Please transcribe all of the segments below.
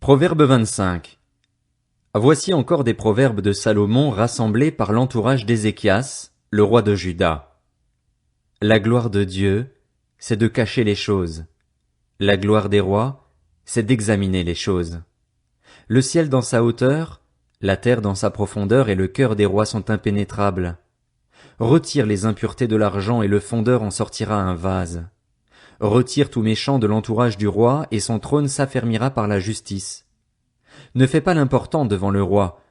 Proverbe 25. Voici encore des proverbes de Salomon rassemblés par l'entourage d'Ézéchias, le roi de Juda. La gloire de Dieu, c'est de cacher les choses. La gloire des rois, c'est d'examiner les choses. Le ciel dans sa hauteur, la terre dans sa profondeur et le cœur des rois sont impénétrables. Retire les impuretés de l'argent et le fondeur en sortira un vase. Retire tout méchant de l'entourage du roi et son trône s'affermira par la justice. Ne fais pas l'important devant le roi,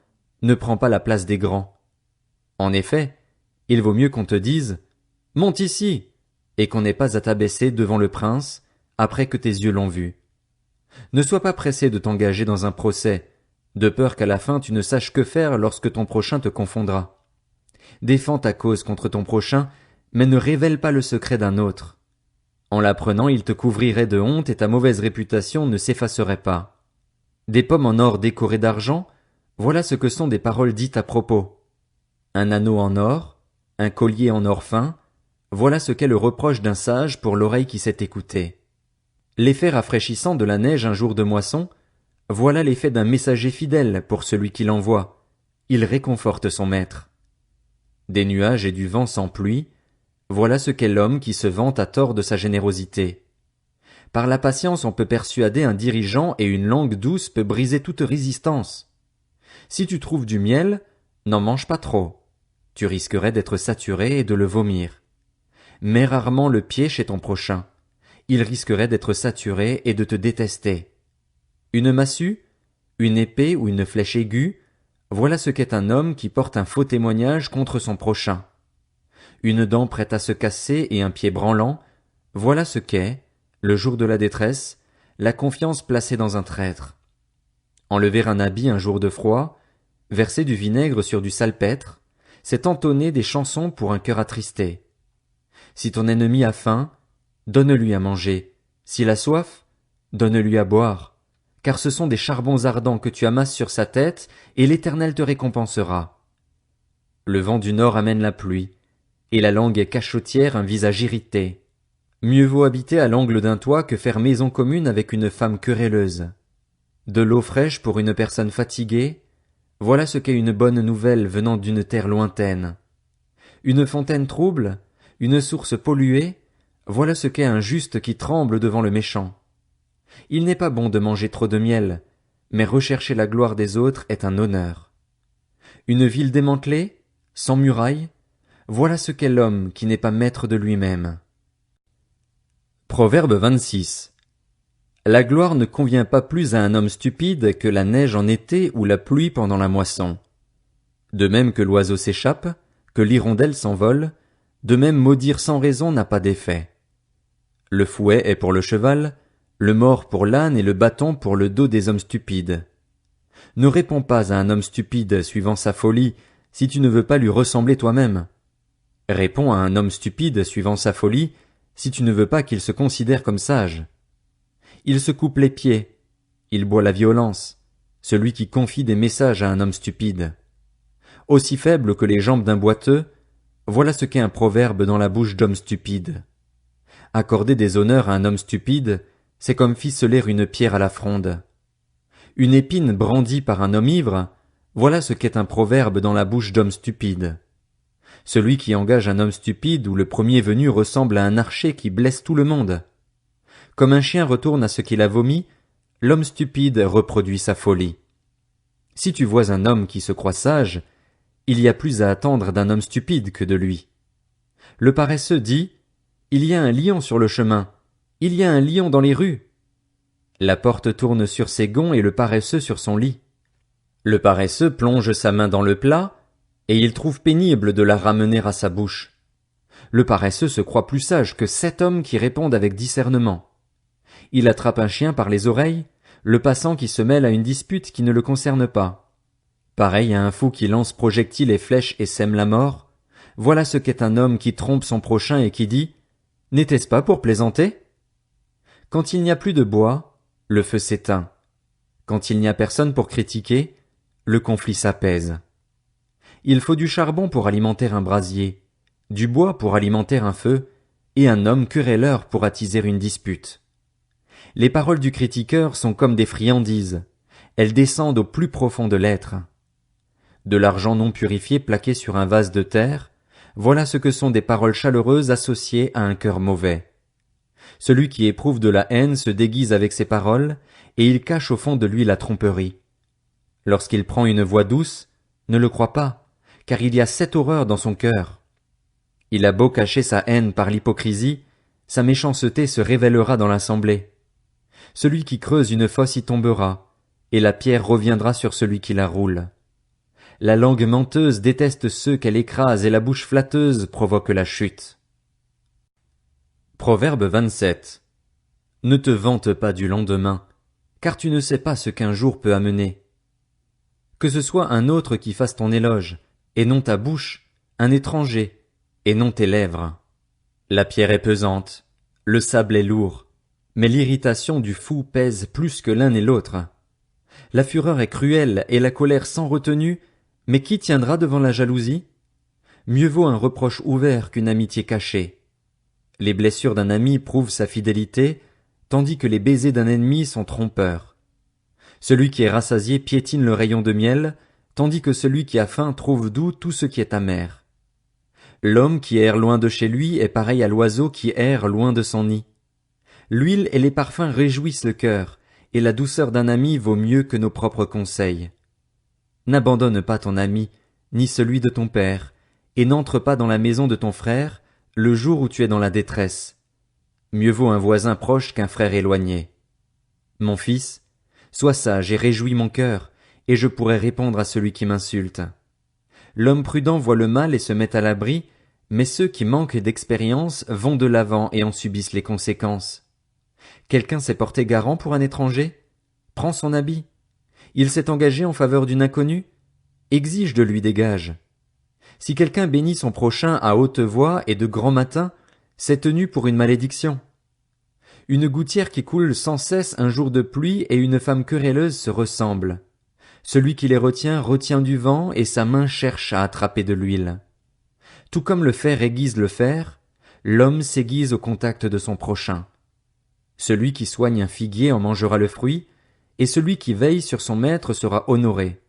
ne prends pas la place des grands. En effet, il vaut mieux qu'on te dise « Monte ici » et qu'on n'ait pas à t'abaisser devant le prince après que tes yeux l'ont vu. Ne sois pas pressé de t'engager dans un procès, de peur qu'à la fin tu ne saches que faire lorsque ton prochain te confondra. Défends ta cause contre ton prochain, mais ne révèle pas le secret d'un autre. En l'apprenant, il te couvrirait de honte et ta mauvaise réputation ne s'effacerait pas. Des pommes en or décorées d'argent, voilà ce que sont des paroles dites à propos. Un anneau en or, un collier en or fin, voilà ce qu'est le reproche d'un sage pour l'oreille qui sait écouter. L'effet rafraîchissant de la neige un jour de moisson, voilà l'effet d'un messager fidèle pour celui qui l'envoie. Il réconforte son maître. Des nuages et du vent sans pluie, voilà ce qu'est l'homme qui se vante à tort de sa générosité. Par la patience on peut persuader un dirigeant et une langue douce peut briser toute résistance. Si tu trouves du miel, n'en mange pas trop. Tu risquerais d'être saturé et de le vomir. Mets rarement le pied chez ton prochain. Il risquerait d'être saturé et de te détester. Une massue, une épée ou une flèche aiguë, voilà ce qu'est un homme qui porte un faux témoignage contre son prochain. Une dent prête à se casser et un pied branlant, voilà ce qu'est, le jour de la détresse, la confiance placée dans un traître. Enlever un habit un jour de froid, verser du vinaigre sur du salpêtre, c'est entonner des chansons pour un cœur attristé. Si ton ennemi a faim, donne-lui à manger. S'il a soif, donne-lui à boire. Car ce sont des charbons ardents que tu amasses sur sa tête, et l'Éternel te récompensera. Le vent du nord amène la pluie, et la langue est cachotière un visage irrité. Mieux vaut habiter à l'angle d'un toit que faire maison commune avec une femme querelleuse. De l'eau fraîche pour une personne fatiguée, voilà ce qu'est une bonne nouvelle venant d'une terre lointaine. Une fontaine trouble, une source polluée, voilà ce qu'est un juste qui tremble devant le méchant. Il n'est pas bon de manger trop de miel, mais rechercher la gloire des autres est un honneur. Une ville démantelée, sans murailles, voilà ce qu'est l'homme qui n'est pas maître de lui-même. Proverbe 26. La gloire ne convient pas plus à un homme stupide que la neige en été ou la pluie pendant la moisson. De même que l'oiseau s'échappe, que l'hirondelle s'envole, de même maudire sans raison n'a pas d'effet. Le fouet est pour le cheval, le mors pour l'âne et le bâton pour le dos des hommes stupides. Ne réponds pas à un homme stupide suivant sa folie si tu ne veux pas lui ressembler toi-même. Réponds à un homme stupide suivant sa folie si tu ne veux pas qu'il se considère comme sage. Il se coupe les pieds, il boit la violence, celui qui confie des messages à un homme stupide. Aussi faible que les jambes d'un boiteux, voilà ce qu'est un proverbe dans la bouche d'homme stupide. Accorder des honneurs à un homme stupide, c'est comme ficeler une pierre à la fronde. Une épine brandie par un homme ivre, voilà ce qu'est un proverbe dans la bouche d'homme stupide. Celui qui engage un homme stupide ou le premier venu ressemble à un archer qui blesse tout le monde. Comme un chien retourne à ce qu'il a vomi, l'homme stupide reproduit sa folie. Si tu vois un homme qui se croit sage, il y a plus à attendre d'un homme stupide que de lui. Le paresseux dit « Il y a un lion sur le chemin, il y a un lion dans les rues ». La porte tourne sur ses gonds et le paresseux sur son lit. Le paresseux plonge sa main dans le plat, et il trouve pénible de la ramener à sa bouche. Le paresseux se croit plus sage que 7 hommes qui répondent avec discernement. Il attrape un chien par les oreilles, le passant qui se mêle à une dispute qui ne le concerne pas. Pareil à un fou qui lance projectiles et flèches et sème la mort, voilà ce qu'est un homme qui trompe son prochain et qui dit « N'était-ce pas pour plaisanter ?» Quand il n'y a plus de bois, le feu s'éteint. Quand il n'y a personne pour critiquer, le conflit s'apaise. Il faut du charbon pour alimenter un brasier, du bois pour alimenter un feu, et un homme querelleur pour attiser une dispute. Les paroles du critiqueur sont comme des friandises, elles descendent au plus profond de l'être. De l'argent non purifié plaqué sur un vase de terre, voilà ce que sont des paroles chaleureuses associées à un cœur mauvais. Celui qui éprouve de la haine se déguise avec ses paroles, et il cache au fond de lui la tromperie. Lorsqu'il prend une voix douce, ne le crois pas, car il y a cette horreur dans son cœur. Il a beau cacher sa haine par l'hypocrisie, sa méchanceté se révélera dans l'assemblée. Celui qui creuse une fosse y tombera, et la pierre reviendra sur celui qui la roule. La langue menteuse déteste ceux qu'elle écrase, et la bouche flatteuse provoque la chute. Proverbe 27. Ne te vante pas du lendemain, car tu ne sais pas ce qu'un jour peut amener. Que ce soit un autre qui fasse ton éloge, et non ta bouche, un étranger, et non tes lèvres. La pierre est pesante, le sable est lourd, mais l'irritation du fou pèse plus que l'un et l'autre. La fureur est cruelle et la colère sans retenue, mais qui tiendra devant la jalousie? Mieux vaut un reproche ouvert qu'une amitié cachée. Les blessures d'un ami prouvent sa fidélité, tandis que les baisers d'un ennemi sont trompeurs. Celui qui est rassasié piétine le rayon de miel, tandis que celui qui a faim trouve doux tout ce qui est amer. L'homme qui erre loin de chez lui est pareil à l'oiseau qui erre loin de son nid. L'huile et les parfums réjouissent le cœur, et la douceur d'un ami vaut mieux que nos propres conseils. N'abandonne pas ton ami, ni celui de ton père, et n'entre pas dans la maison de ton frère, le jour où tu es dans la détresse. Mieux vaut un voisin proche qu'un frère éloigné. Mon fils, sois sage et réjouis mon cœur, et je pourrai répondre à celui qui m'insulte. L'homme prudent voit le mal et se met à l'abri, mais ceux qui manquent d'expérience vont de l'avant et en subissent les conséquences. Quelqu'un s'est porté garant pour un étranger? Prends son habit. Il s'est engagé en faveur d'une inconnue? Exige de lui des gages. Si quelqu'un bénit son prochain à haute voix et de grand matin, c'est tenu pour une malédiction. Une gouttière qui coule sans cesse un jour de pluie et une femme querelleuse se ressemblent. Celui qui les retient du vent et sa main cherche à attraper de l'huile. Tout comme le fer aiguise le fer, l'homme s'aiguise au contact de son prochain. Celui qui soigne un figuier en mangera le fruit, et celui qui veille sur son maître sera honoré.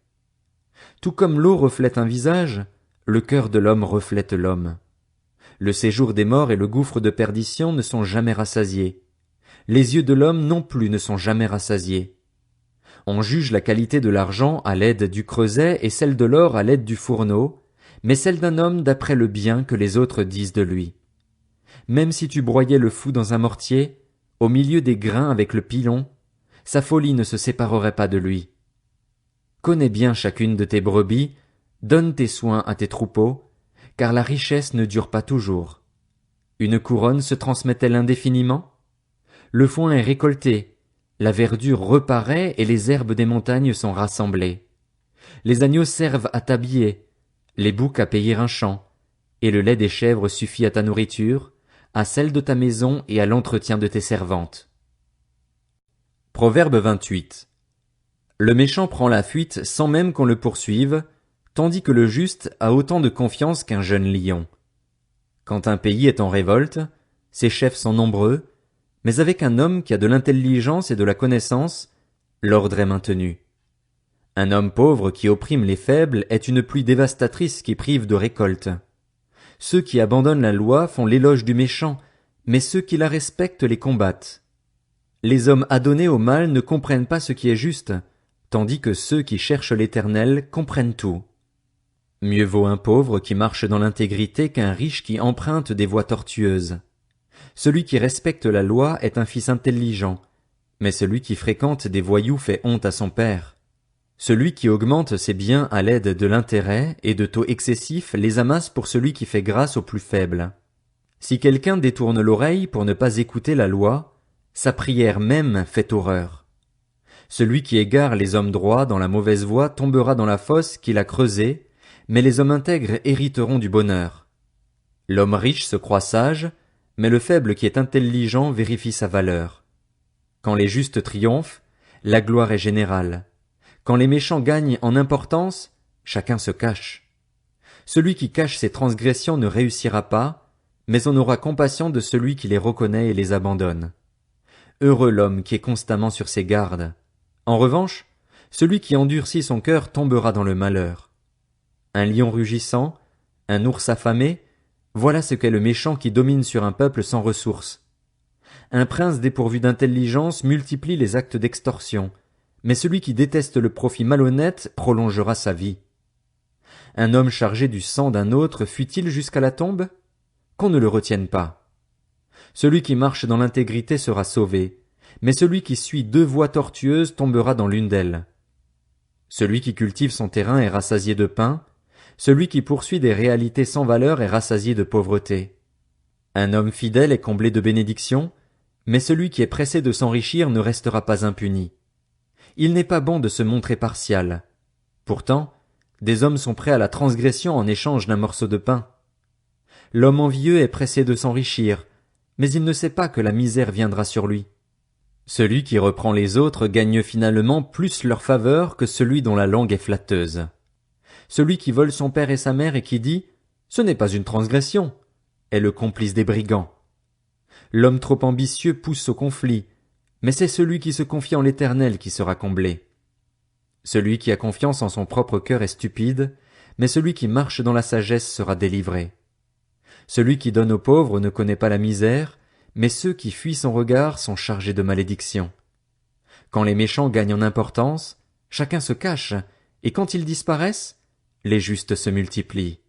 Tout comme l'eau reflète un visage, le cœur de l'homme reflète l'homme. Le séjour des morts et le gouffre de perdition ne sont jamais rassasiés. Les yeux de l'homme non plus ne sont jamais rassasiés. On juge la qualité de l'argent à l'aide du creuset et celle de l'or à l'aide du fourneau, mais celle d'un homme d'après le bien que les autres disent de lui. Même si tu broyais le fou dans un mortier, au milieu des grains avec le pilon, sa folie ne se séparerait pas de lui. Connais bien chacune de tes brebis, donne tes soins à tes troupeaux, car la richesse ne dure pas toujours. Une couronne se transmet-elle indéfiniment? Le foin est récolté, la verdure reparaît et les herbes des montagnes sont rassemblées. Les agneaux servent à t'habiller, les boucs à payer un champ, et le lait des chèvres suffit à ta nourriture, à celle de ta maison et à l'entretien de tes servantes. Proverbe 28. Le méchant prend la fuite sans même qu'on le poursuive, tandis que le juste a autant de confiance qu'un jeune lion. Quand un pays est en révolte, ses chefs sont nombreux, mais avec un homme qui a de l'intelligence et de la connaissance, l'ordre est maintenu. Un homme pauvre qui opprime les faibles est une pluie dévastatrice qui prive de récolte. Ceux qui abandonnent la loi font l'éloge du méchant, mais ceux qui la respectent les combattent. Les hommes adonnés au mal ne comprennent pas ce qui est juste, tandis que ceux qui cherchent l'Éternel comprennent tout. Mieux vaut un pauvre qui marche dans l'intégrité qu'un riche qui emprunte des voies tortueuses. Celui qui respecte la loi est un fils intelligent, mais celui qui fréquente des voyous fait honte à son père. Celui qui augmente ses biens à l'aide de l'intérêt et de taux excessifs les amasse pour celui qui fait grâce aux plus faibles. Si quelqu'un détourne l'oreille pour ne pas écouter la loi, sa prière même fait horreur. Celui qui égare les hommes droits dans la mauvaise voie tombera dans la fosse qu'il a creusée, mais les hommes intègres hériteront du bonheur. L'homme riche se croit sage, mais le faible qui est intelligent vérifie sa valeur. Quand les justes triomphent, la gloire est générale. Quand les méchants gagnent en importance, chacun se cache. Celui qui cache ses transgressions ne réussira pas, mais on aura compassion de celui qui les reconnaît et les abandonne. Heureux l'homme qui est constamment sur ses gardes. En revanche, Celui qui endurcit son cœur tombera dans le malheur. Un lion rugissant, un ours affamé, voilà ce qu'est le méchant qui domine sur un peuple sans ressources. Un prince dépourvu d'intelligence multiplie les actes d'extorsion, mais celui qui déteste le profit malhonnête prolongera sa vie. Un homme chargé du sang d'un autre fuit-il jusqu'à la tombe? Qu'on ne le retienne pas. Celui qui marche dans l'intégrité sera sauvé, mais celui qui suit deux voies tortueuses tombera dans l'une d'elles. Celui qui cultive son terrain est rassasié de pain, celui qui poursuit des réalités sans valeur est rassasié de pauvreté. Un homme fidèle est comblé de bénédictions, mais celui qui est pressé de s'enrichir ne restera pas impuni. Il n'est pas bon de se montrer partial. Pourtant, des hommes sont prêts à la transgression en échange d'un morceau de pain. L'homme envieux est pressé de s'enrichir, mais il ne sait pas que la misère viendra sur lui. Celui qui reprend les autres gagne finalement plus leur faveur que celui dont la langue est flatteuse. Celui qui vole son père et sa mère et qui dit « Ce n'est pas une transgression » est le complice des brigands. L'homme trop ambitieux pousse au conflit, mais c'est celui qui se confie en l'Éternel qui sera comblé. Celui qui a confiance en son propre cœur est stupide, mais celui qui marche dans la sagesse sera délivré. Celui qui donne aux pauvres ne connaît pas la misère, mais ceux qui fuient son regard sont chargés de malédiction. Quand les méchants gagnent en importance, chacun se cache, et quand ils disparaissent, les justes se multiplient.